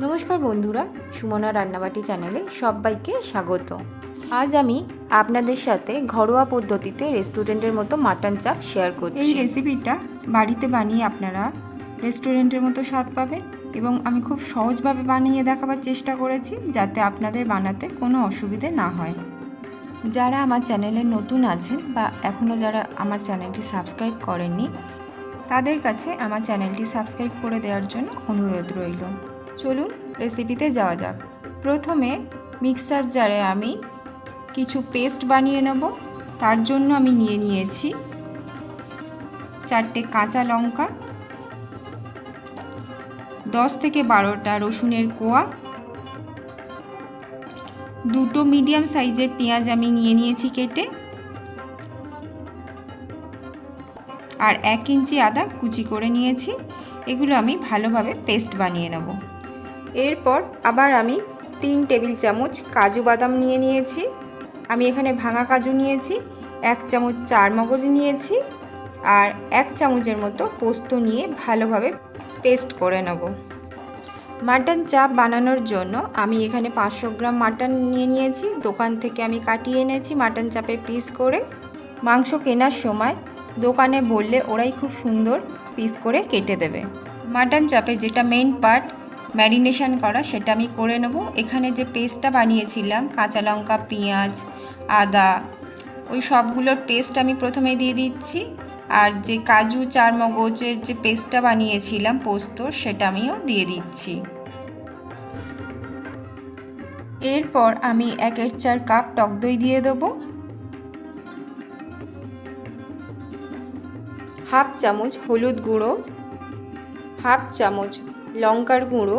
নমস্কার বন্ধুরা, সুমনা রান্নাবাটি চ্যানেলে সবাইকে স্বাগত। আজ আমি আপনাদের সাথে ঘরোয়া পদ্ধতিতে রেস্টুরেন্টের মতো মাটন চাপ শেয়ার করছি। এই রেসিপিটা বাড়িতে বানিয়ে আপনারা রেস্টুরেন্টের মতো স্বাদ পাবেন এবং আমি খুব সহজভাবে বানিয়ে দেখাবার চেষ্টা করেছি যাতে আপনাদের বানাতে কোনো অসুবিধে না হয়। যারা আমার চ্যানেলে নতুন আছেন বা এখনও যারা আমার চ্যানেলটি সাবস্ক্রাইব করেননি তাদের কাছে আমার চ্যানেলটি সাবস্ক্রাইব করে দেওয়ার জন্য অনুরোধ রইল। চলুন রেসিপিতে যাওয়া যাক। প্রথমে মিক্সার জারে আমি কিছু পেস্ট বানিয়ে নেব। তার জন্য আমি নিয়েছি 4টে কাঁচা লঙ্কা, 10 থেকে 12টা রসুনের কোয়া, 2টো মিডিয়াম সাইজের পেঁয়াজ আমি নিয়েছি কেটে, আর 1 ইঞ্চি আদা কুচি করে নিয়েছি। এগুলো আমি ভালোভাবে পেস্ট বানিয়ে নেব। এরপর আবার আমি 3 টেবিল চামচ কাজু বাদাম নিয়েছি। আমি এখানে ভাঙা কাজু নিয়েছি, 1 চামচ চারমগজ নিয়েছি, আর 1 চামচের মতো পোস্ত নিয়ে ভালোভাবে পেস্ট করে নেব। মাটন চাপ বানানোর জন্য আমি এখানে 500 গ্রাম মাটন নিয়েছি। দোকান থেকে আমি কাটিয়ে এনেছি মাটন চাপে পিস করে। মাংস কেনার সময় দোকানে বললে ওরাই খুব সুন্দর পিস করে কেটে দেবে। মাটন চাপে যেটা মেইন পার্ট ম্যারিনেশন করা, সেটা আমি করে নেব। এখানে যে পেস্টটা বানিয়েছিলাম কাঁচা লঙ্কা, পেঁয়াজ, আদা, ওই সবগুলোর পেস্ট আমি প্রথমে দিয়ে দিচ্ছি। আর যে কাজু চারমগজের যে পেস্টটা বানিয়েছিলাম পোস্তর, সেটা আমিও দিয়ে দিচ্ছি। এরপর আমি 1/4 কাপ টক দই দিয়ে দেবো, হাফ চামচ হলুদ গুঁড়ো, হাফ চামচ লঙ্কার গুঁড়ো,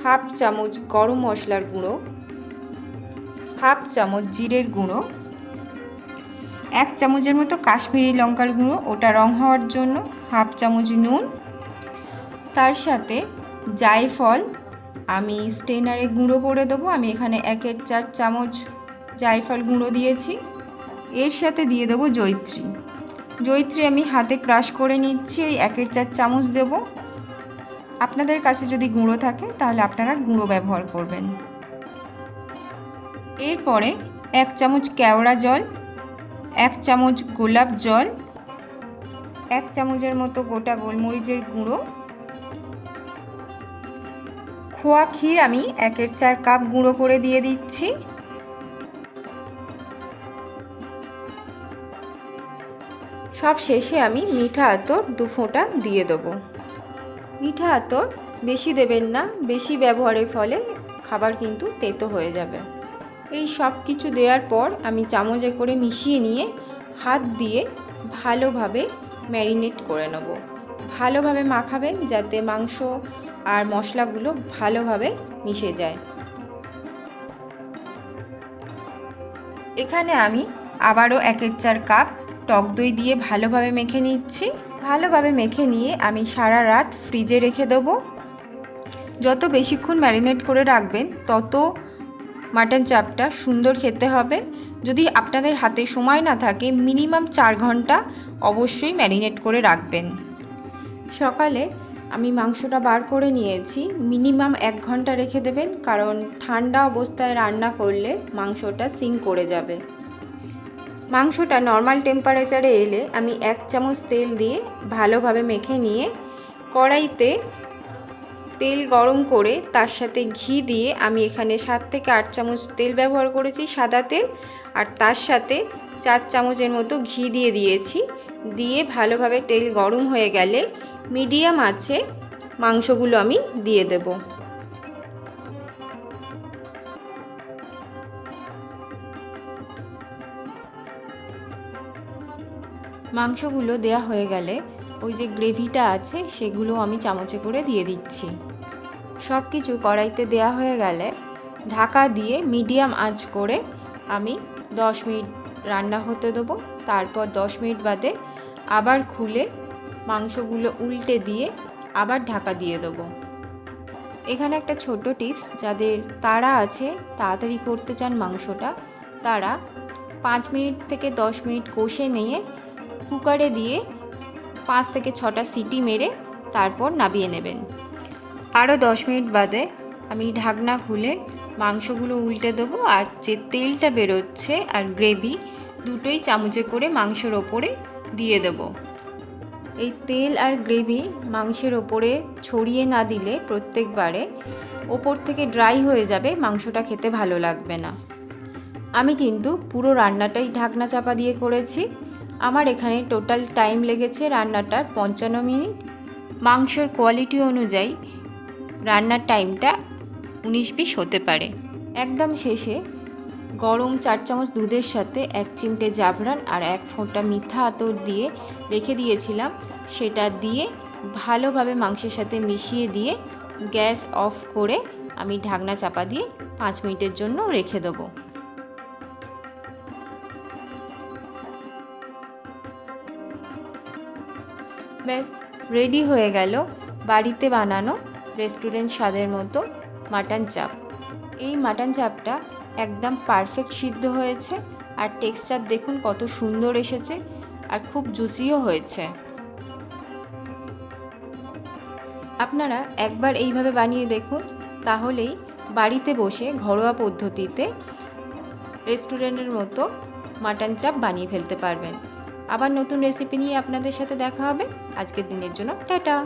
হাফ চামচ গরম মশলার গুঁড়ো, হাফ চামচ জিরের গুঁড়ো, 1 চামচের মতো কাশ্মীরি লঙ্কার গুঁড়ো, ওটা রং হওয়ার জন্য, হাফ চামচ নুন, তার সাথে জায়ফল আমি স্টেনারে গুঁড়ো করে দেবো। আমি এখানে 1/4 চামচ জায়ফল গুঁড়ো দিয়েছি। এর সাথে দিয়ে দেবো জয়িত্রী। জয়িত্রী আমি হাতে ক্রাশ করে নিচ্ছি, ওই 1/4 চামচ দেব। আপনাদের কাছে যদি গুঁড়ো থাকে তাহলে আপনারা গুঁড়ো ব্যবহার করবেন। এরপরে 1 চামচ কেওড়া জল, 1 চামচ গোলাপ জল, 1 চামচের মতো গোটা গোলমরিচের গুঁড়ো, খোয়া ক্ষীর আমি 1/4 কাপ গুঁড়ো করে দিয়ে দিচ্ছি। সব শেষে আমি মিঠা আতর 2 ফোঁটা দিয়ে দেবো। মিঠা আতর বেশি দেবেন না, বেশি ব্যবহারের ফলে খাবার কিন্তু তেতো হয়ে যাবে। এই সব কিছু দেওয়ার পর আমি চামচে করে মিশিয়ে নিয়ে হাত দিয়ে ভালোভাবে ম্যারিনেট করে নেব। ভালোভাবে মাখাবেন যাতে মাংস আর মশলাগুলো ভালোভাবে মিশে যায়। এখানে আমি আবারও 1/4 কাপ টক দই দিয়ে ভালোভাবে মেখে নিচ্ছি। ভালোভাবে মেখে নিয়ে আমি সারা রাত ফ্রিজে রেখে দেবো। যত বেশিক্ষণ ম্যারিনেট করে রাখবেন তত মাটন চাপটা সুন্দর খেতে হবে। যদি আপনাদের হাতে সময় না থাকে মিনিমাম 4 ঘন্টা অবশ্যই ম্যারিনেট করে রাখবেন। সকালে আমি মাংসটা বার করে নিয়েছি, মিনিমাম 1 ঘন্টা রেখে দেবেন, কারণ ঠান্ডা অবস্থায় রান্না করলে মাংসটা সিঙ্ক করে যাবে। মাংসটা নর্মাল টেম্পারেচারে এলে আমি 1 চামচ তেল দিয়ে ভালোভাবে মেখে নিয়ে কড়াইতে তেল গরম করে তার সাথে ঘি দিয়ে আমি এখানে 7 থেকে 8 চামচ তেল ব্যবহার করেছি, সাদা তেল, আর তার সাথে 4 চামচের মতো ঘি দিয়েছি। দিয়ে ভালোভাবে তেল গরম হয়ে গেলে মিডিয়াম আঁচে মাংসগুলো আমি দিয়ে দেব। মাংসগুলো দেয়া হয়ে গেলে ওই যে গ্রেভিটা আছে সেগুলো আমি চামচে করে দিয়ে দিচ্ছি। সব কিছু কড়াইতে দেয়া হয়ে গেলে ঢাকা দিয়ে মিডিয়াম আঁচ করে আমি 10 মিনিট রান্না হতে দেবো। তারপর 10 মিনিট বাদে আবার খুলে মাংসগুলো উল্টে দিয়ে আবার ঢাকা দিয়ে দেবো। এখানে একটা ছোট টিপস, যাদের তাড়া আছে, তাড়াতাড়ি করতে চান মাংসটা, তারা 5 মিনিট থেকে 10 মিনিট কষে নিয়ে কুকারে দিয়ে 5 থেকে 6টা সিটি মেরে তারপর নামিয়ে নেবেন। আরও 10 মিনিট বাদে আমি ঢাকনা খুলে মাংসগুলো উল্টে দেবো, আর যে তেলটা বেরোচ্ছে আর গ্রেভি দুটোই চামচে করে মাংসের ওপরে দিয়ে দেবো। এই তেল আর গ্রেভি মাংসের ওপরে ছড়িয়ে না দিলে প্রত্যেকবারে ওপর থেকে ড্রাই হয়ে যাবে, মাংসটা খেতে ভালো লাগবে না। আমি কিন্তু পুরো রান্নাটাই ঢাকনা চাপা দিয়ে করেছি। আমার এখানে টোটাল টাইম লেগেছে রান্নাটার 55 মিনিট। মাংসের কোয়ালিটি অনুযায়ী রান্নার টাইমটা 19-20 হতে পারে। একদম শেষে গরম 4 চামচ দুধের সাথে 1 চিমটে জাফরান আর 1 ফোঁটা মিঠা আতর দিয়ে রেখে দিয়েছিলাম, সেটা দিয়ে ভালোভাবে মাংসের সাথে মিশিয়ে দিয়ে গ্যাস অফ করে আমি ঢাকনা চাপা দিয়ে 5 মিনিটের জন্য রেখে দেবো। ব্যাস রেডি হয়ে গেল বাড়িতে বানানো রেস্টুরেন্ট স্বাদের মতো মাটন চাপ। এই মাটন চাপটা একদম পারফেক্ট সিদ্ধ হয়েছে, আর টেক্সচার দেখুন কত সুন্দর এসেছে, আর খুব জুসিও হয়েছে। আপনারা একবার এইভাবে বানিয়ে দেখুন, তাহলেই বাড়িতে বসে ঘরোয়া পদ্ধতিতে রেস্টুরেন্টের মতো মাটন চাপ বানিয়ে ফেলতে পারবেন। আবার নতুন রেসিপি নিয়ে আপনাদের সাথে দেখা হবে। আজকের দিনের জন্য টাটা।